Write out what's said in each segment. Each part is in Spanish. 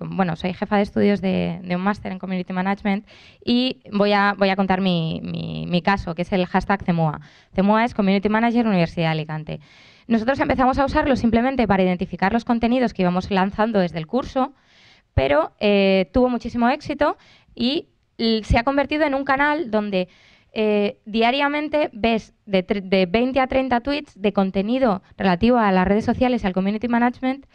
bueno, soy jefa de estudios de un máster en Community Management y voy a contar mi caso, que es el hashtag CEMUA. CEMUA es Community Manager Universidad de Alicante. Nosotros empezamos a usarlo simplemente para identificar los contenidos que íbamos lanzando desde el curso, pero tuvo muchísimo éxito y se ha convertido en un canal donde diariamente ves de 20 a 30 tweets de contenido relativo a las redes sociales y al community management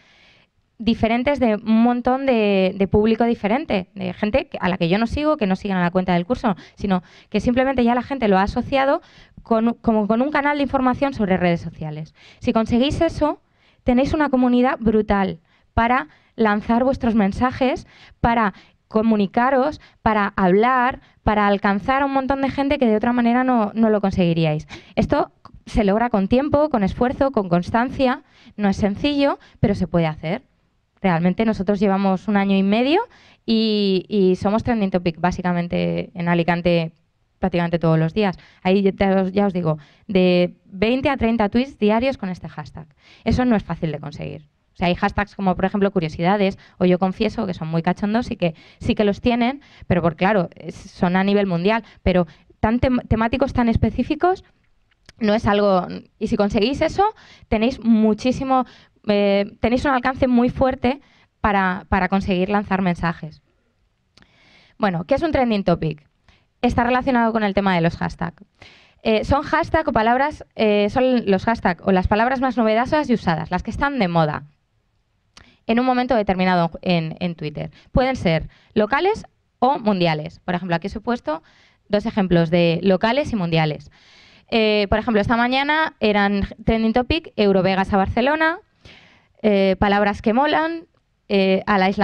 diferentes de un montón de público diferente, de gente a la que yo no sigo, que no siguen a la cuenta del curso, sino que simplemente ya la gente lo ha asociado como con un canal de información sobre redes sociales. Si conseguís eso, tenéis una comunidad brutal para lanzar vuestros mensajes, para comunicaros, para hablar, para alcanzar a un montón de gente que de otra manera no lo conseguiríais. Esto se logra con tiempo, con esfuerzo, con constancia. No es sencillo, pero se puede hacer. Realmente nosotros llevamos 1 año y medio y somos trending topic básicamente en Alicante prácticamente todos los días. Ahí ya os digo, de 20 a 30 tweets diarios con este hashtag. Eso no es fácil de conseguir. O sea, hay hashtags como, por ejemplo, curiosidades o yo confieso, que son muy cachondos y que sí que los tienen, pero claro, son a nivel mundial. Pero tan temáticos tan específicos no es algo... Y si conseguís eso, tenéis muchísimo... tenéis un alcance muy fuerte para conseguir lanzar mensajes. Bueno, ¿qué es un trending topic? Está relacionado con el tema de los hashtags. Son hashtag o palabras, son los hashtags o las palabras más novedosas y usadas, las que están de moda en un momento determinado en Twitter. Pueden ser locales o mundiales. Por ejemplo, aquí os he puesto 2 ejemplos de locales y mundiales. Por ejemplo, esta mañana eran trending topic Eurovegas a Barcelona, palabras que molan, a la isla